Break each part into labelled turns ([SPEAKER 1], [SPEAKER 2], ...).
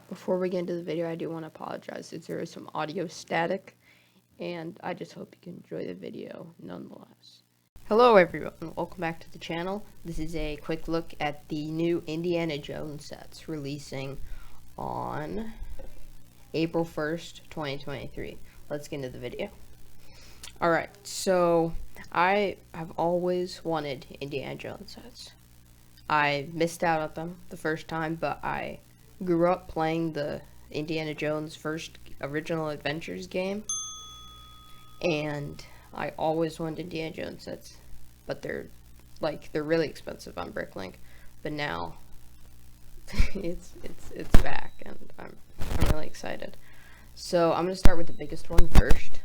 [SPEAKER 1] Before we get into the video, I do want to apologize if there is some audio static, and I just hope you can enjoy the video nonetheless. Hello everyone, welcome back to the channel. This is a quick look at the new Indiana Jones sets releasing on April 1st, 2023. Let's get into the video. Alright, so I have always wanted Indiana Jones sets. I missed out on them the first time, but I grew up playing the Indiana Jones first original adventures game, and I always wanted Indiana Jones sets, but they're really expensive on Bricklink. But now it's back, and I'm really excited. So I'm gonna start with the biggest one first,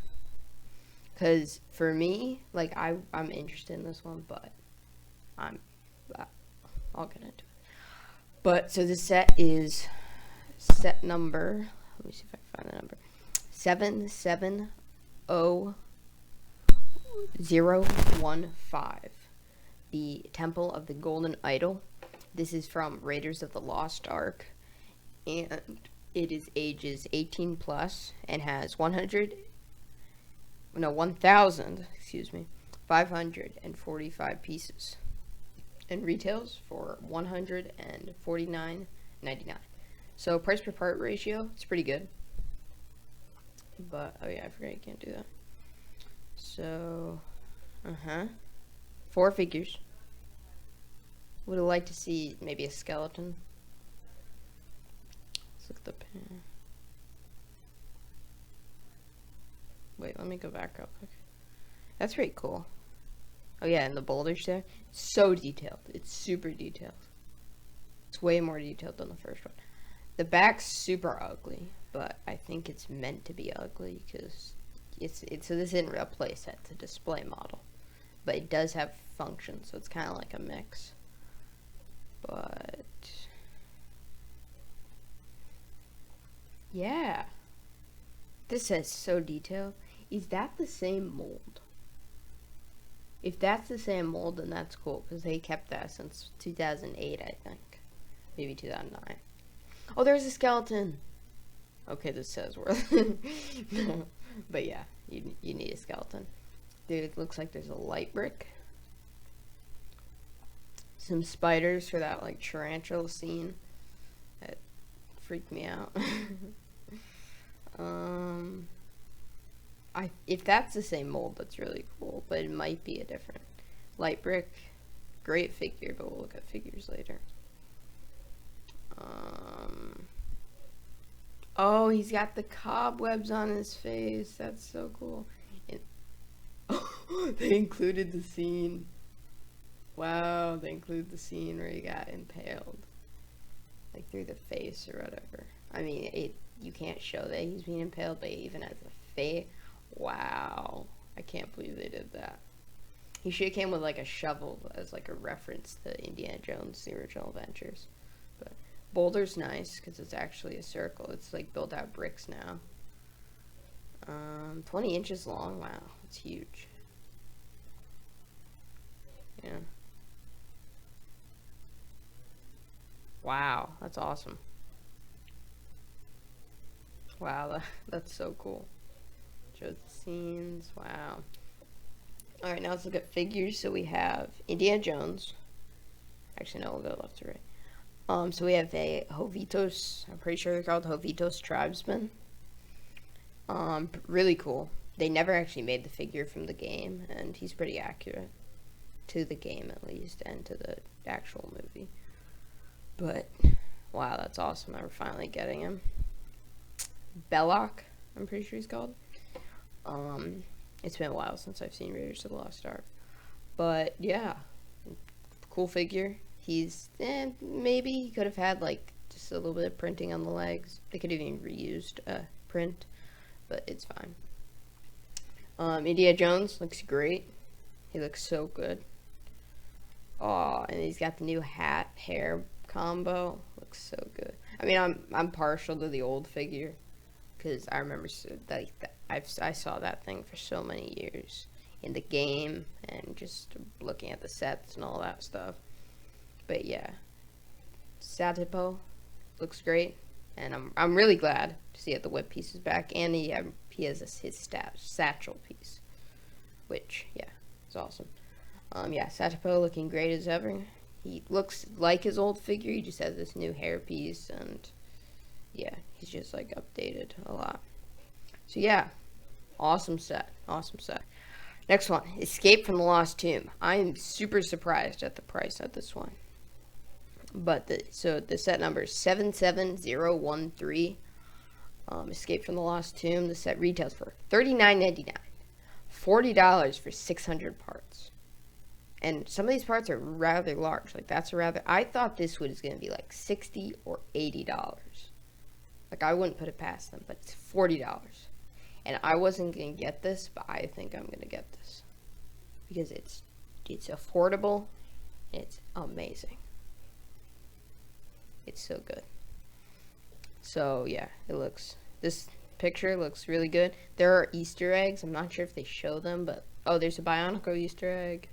[SPEAKER 1] because for me, like I'm interested in this one, but I'll get into it. But so this set is set number. Let me see if I can find the number. 77015. The Temple of the Golden Idol. This is from Raiders of the Lost Ark, and it is ages 18 plus and has 1,545 pieces, and retails for $149.99. So price per part ratio, it's pretty good. But oh yeah, I forgot you can't do that. So 4 figures. Would have liked to see maybe a skeleton. Let's look at the pin. Wait, let me go back real quick. That's pretty cool. Oh yeah, and the boulders there, so detailed. It's super detailed. It's way more detailed than the first one. The back's super ugly, but I think it's meant to be ugly because so this isn't a playset, it's a display model, but it does have function, so it's kind of like a mix. But yeah, this is so detailed. Is that the same mold? If that's the same mold, then that's cool, because they kept that since 2008, I think. Maybe 2009. Oh, there's a skeleton! Okay, this says worth. But yeah, you need a skeleton. Dude, it looks like there's a light brick. Some spiders for that, like, tarantula scene. That freaked me out. If that's the same mold, that's really cool, but it might be a different light brick. Great figure, but we'll look at figures later. Oh, he's got the cobwebs on his face. That's so cool. And they included the scene. Wow, they include the scene where he got impaled, like through the face or whatever. I mean, you can't show that he's being impaled, but even as a face. Wow, I can't believe they did that. He should have came with like a shovel as like a reference to Indiana Jones, the original adventures. But boulder's nice because it's actually a circle. It's like built out bricks now. 20 inches long. Wow, it's huge. Yeah. Wow, that's awesome. Wow, that's so cool. Shows the scenes. Wow. Alright, now let's look at figures. So we have Indiana Jones. Actually, no, we'll go left to right. So we have a Jovitos. I'm pretty sure they're called Jovitos Tribesmen. Really cool. They never actually made the figure from the game, and he's pretty accurate to the game at least, and to the actual movie. But wow, that's awesome. We're finally getting him. Belloc, I'm pretty sure he's called. It's been a while since I've seen Raiders of the Lost Ark, but yeah, cool figure. He's maybe he could have had like just a little bit of printing on the legs. They could have even reused a print, but it's fine. Indiana Jones looks great. He looks so good. Oh, and he's got the new hat hair combo. Looks so good. I mean, I'm partial to the old figure because I remember that I saw that thing for so many years in the game and just looking at the sets and all that stuff. But yeah, Satipo looks great. and I'm really glad to see that the whip piece is back, and he has his satchel piece, which yeah, is awesome. Yeah, Satopo looking great as ever. He looks like his old figure. He just has this new hairpiece, and yeah, he's just like updated a lot. So yeah, awesome set. Awesome set. Next one, Escape from the Lost Tomb. I am super surprised at the price of this one. But the set number is 77013. Escape from the Lost Tomb. The set retails for $39.99. $40 for 600 parts. And some of these parts are rather large. Like that's a rather. I thought this was going to be like $60 or $80. Like I wouldn't put it past them, but it's $40. And I wasn't going to get this, but I think I'm going to get this because it's affordable. And it's amazing. It's so good. So yeah, this picture looks really good. There are Easter eggs. I'm not sure if they show them, but oh, there's a Bionicle Easter egg.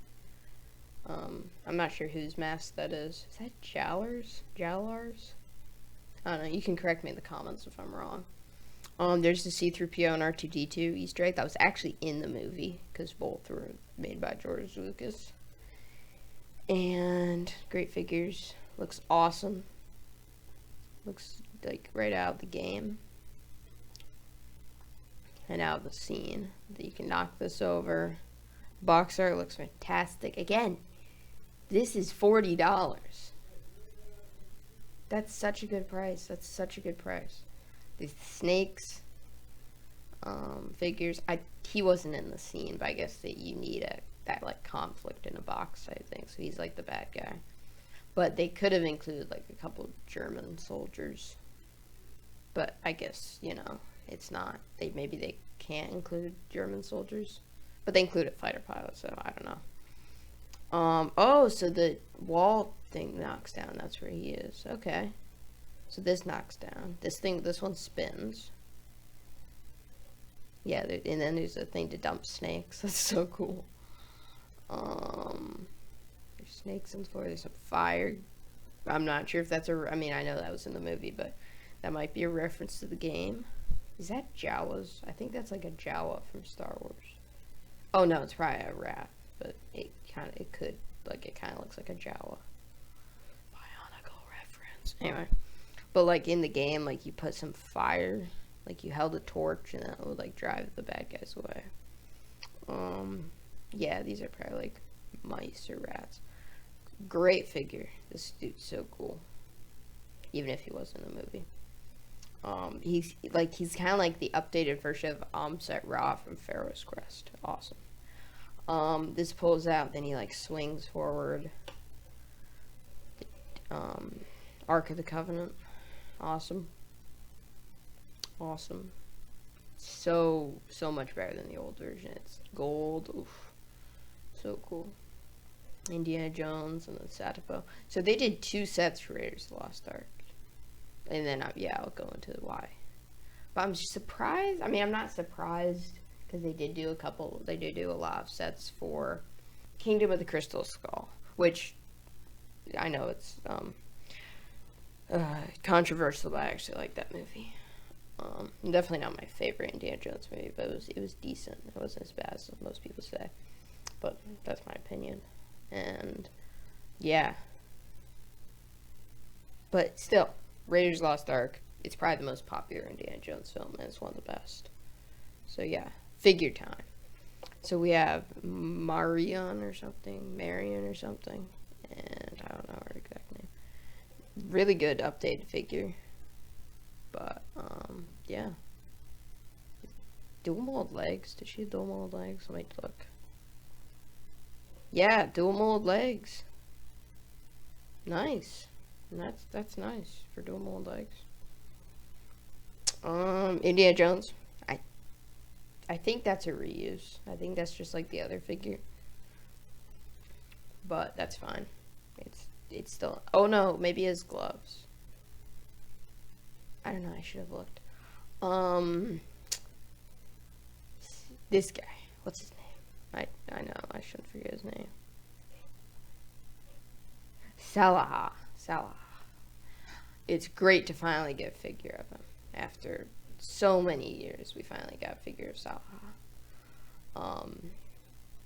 [SPEAKER 1] I'm not sure whose mask that is. Is that Jowlars? I don't know. You can correct me in the comments if I'm wrong. There's the C-3PO and R2-D2 Easter egg that was actually in the movie because both were made by George Lucas. And great figures. Looks awesome. Looks like right out of the game. And out of the scene. You can knock this over. Box art looks fantastic. Again, this is $40. That's such a good price. The snakes figures. He wasn't in the scene, but I guess that you need that like conflict in a box type thing. So he's like the bad guy. But they could have included like a couple German soldiers. But I guess, it's not. Maybe they can't include German soldiers. But they included fighter pilots, so I don't know. Oh, so the wall thing knocks down. That's where he is. Okay. So this knocks down. This one spins. Yeah, and then there's a thing to dump snakes. That's so cool. There's snakes on the floor. There's some fire. I'm not sure if that's I know that was in the movie, but that might be a reference to the game. Is that Jawas? I think that's like a Jawa from Star Wars. Oh no, it's probably a rat, but it kind of looks like a Jawa. Bionicle reference. Anyway, but like in the game, like you put some fire, like you held a torch, and that would like drive the bad guys away. Yeah, these are probably like mice or rats. Great figure. This dude's so cool. Even if he wasn't in the movie. He's kind of like the updated version of Amset Ra from Pharaoh's Crest. Awesome. This pulls out, then he like swings forward. Ark of the Covenant. Awesome. So much better than the old version. It's gold. Oof. So cool. Indiana Jones and then Satopo. So they did 2 sets for Raiders of the Lost Ark. And then, I'll go into why. But I'm surprised. I'm not surprised because they did do a lot of sets for Kingdom of the Crystal Skull, which I know it's controversial, but I actually like that movie. Definitely not my favorite Indiana Jones movie, but it was decent. It wasn't as bad as most people say, but that's my opinion. And yeah, but still, Raiders of the Lost Ark, it's probably the most popular Indiana Jones film, and it's one of the best. So yeah, figure time. So we have Marion or something, and I don't know her exact name. Really good updated figure. But, yeah. Dual mold legs. Did she have dual mold legs? Let me look. Yeah, dual mold legs. Nice. And that's nice for dual mold legs. Indiana Jones. I think that's a reuse. I think that's just like the other figure. But that's fine. It's still. Oh no, maybe his gloves. I don't know. I should have looked. This guy. What's his name? I know. I shouldn't forget his name. Salah. it's great to finally get a figure of him. After so many years, we finally got a figure of Saha.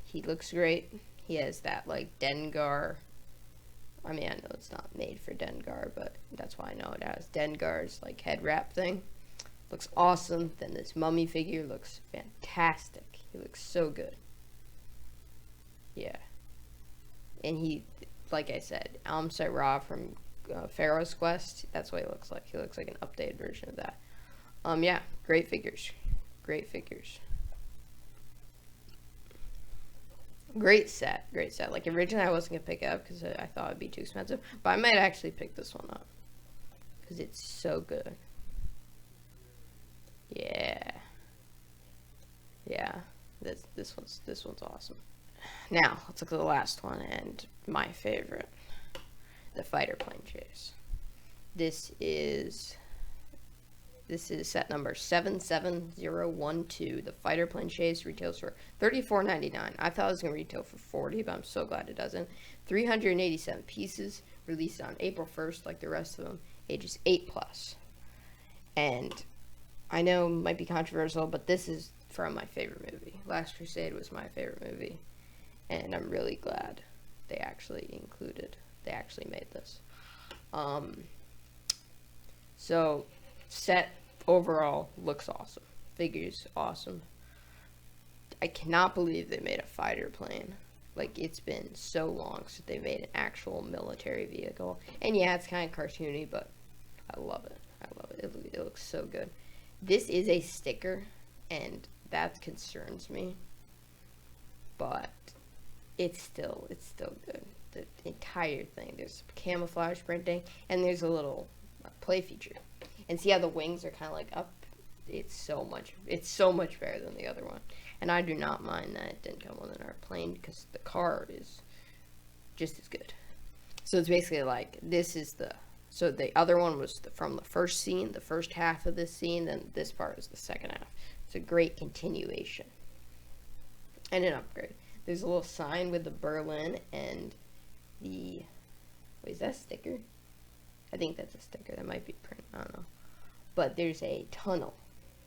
[SPEAKER 1] He looks great. He has that, like, Dengar. I mean, I know it's not made for Dengar, but that's why I know it has Dengar's, like, head wrap thing. Looks awesome. Then this mummy figure looks fantastic. He looks so good. Yeah. And he, like I said, Amset Ra from Pharaoh's Quest, that's what he looks like. He looks like an updated version of that. Yeah, great figures. Great figures. Great set. Like, originally I wasn't going to pick it up because I thought it'd be too expensive, but I might actually pick this one up because it's so good. Yeah. Yeah. This one's awesome. Now, let's look at the last one, and my favorite. The fighter plane chase. This is set number 77012. The fighter plane chase retails for $34.99. I thought it was going to retail for $40, but I'm so glad it doesn't. 387 pieces, released on April 1st, like the rest of them, ages 8+. And I know it might be controversial, but this is from my favorite movie. Last Crusade was my favorite movie, and I'm really glad they actually made this. So, set overall looks awesome. Figures awesome. I cannot believe they made a fighter plane. Like, it's been so long since they made an actual military vehicle. And yeah, it's kind of cartoony, but I love it. It looks so good. This is a sticker, and that concerns me. But it's still good. The entire thing. There's camouflage printing, and there's a little play feature. And see how the wings are kind of like up? It's so much better than the other one. And I do not mind that it didn't come with an airplane because the car is just as good. So it's basically like, so the other one was from the first scene, the first half of this scene, then this part is the second half. It's a great continuation. And an upgrade. There's a little sign with the Berlin and wait, is that a sticker? I think that's a sticker. That might be print. I don't know. But there's a tunnel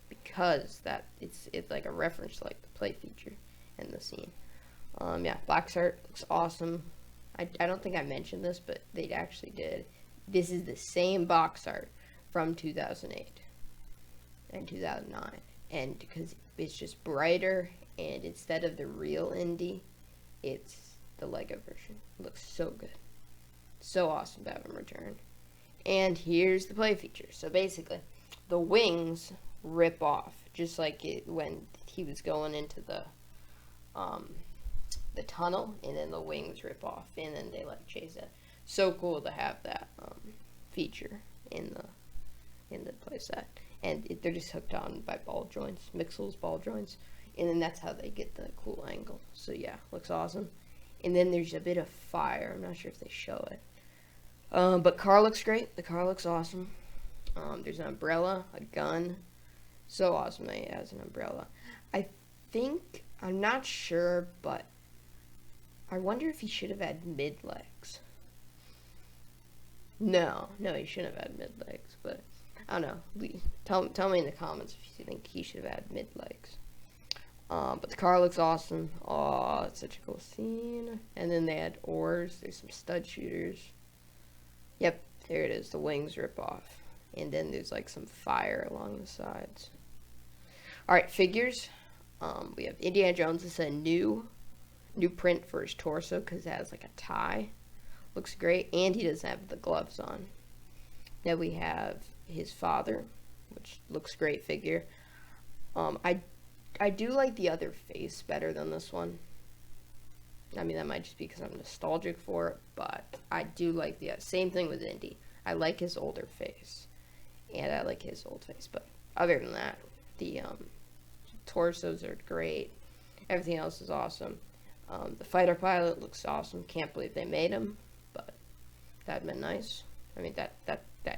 [SPEAKER 1] because it's like a reference to, like, the play feature in the scene. Yeah, box art looks awesome. I don't think I mentioned this, but they actually did. This is the same box art from 2008 and 2009, and because it's just brighter, and instead of the real Indy, it's the Lego version. It looks so good. So awesome to have him return. And here's the play feature. So basically, the wings rip off, just like when he was going into the tunnel, and then the wings rip off, and then they like chase it. So cool to have that feature in the playset, and they're just hooked on by ball joints, Mixel's ball joints, and then that's how they get the cool angle. So yeah, looks awesome. And then there's a bit of fire. I'm not sure if they show it. But car looks great. The car looks awesome. There's an umbrella, a gun. So awesome that he has an umbrella. I'm not sure, but I wonder if he should have had mid legs. No, he shouldn't have had mid legs, but I don't know. Tell me in the comments if you think he should have had mid legs. But the car looks awesome. Oh, it's such a cool scene. And then they had oars. There's some stud shooters. Yep, there it is. The wings rip off. And then there's like some fire along the sides. Alright, figures. We have Indiana Jones. It's a new print for his torso because it has like a tie. Looks great. And he doesn't have the gloves on. Then we have his father, which looks great figure. I do like the other face better than this one. I mean, that might just be because I'm nostalgic for it, but I do like the same thing with Indy. I like his older face, and I like his old face, but other than that, the torsos are great. Everything else is awesome. The fighter pilot looks awesome. Can't believe they made him, but that'd been nice. I mean, that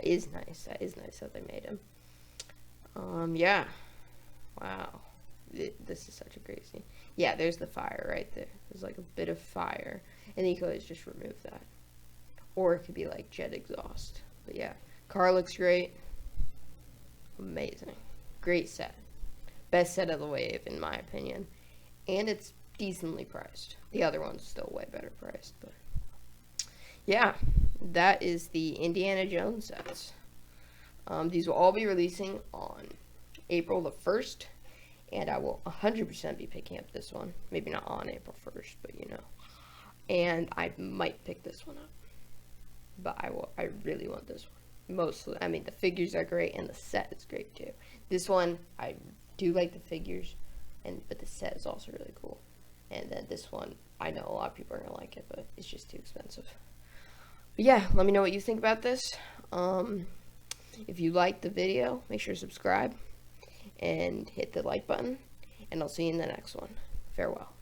[SPEAKER 1] is nice. That is nice that they made him. Yeah. Wow. This is such a great scene. Yeah, there's the fire right there. There's like a bit of fire, and you could always just remove that, or it could be like jet exhaust. But yeah, Car looks great. Amazing. Great set. Best set of the wave, in my opinion. And it's decently priced. The other one's still way better priced, but yeah, that is the Indiana Jones sets. These will all be releasing on April the 1st, and I will 100% be picking up this one. Maybe not on April 1st, but you know. And I might pick this one up. But I really want this one. Mostly, I mean, the figures are great, and the set is great too. This one, I do like the figures, but the set is also really cool. And then this one, I know a lot of people are going to like it, but it's just too expensive. But yeah, let me know what you think about this. If you liked the video, make sure to subscribe and hit the like button, and I'll see you in the next one. Farewell.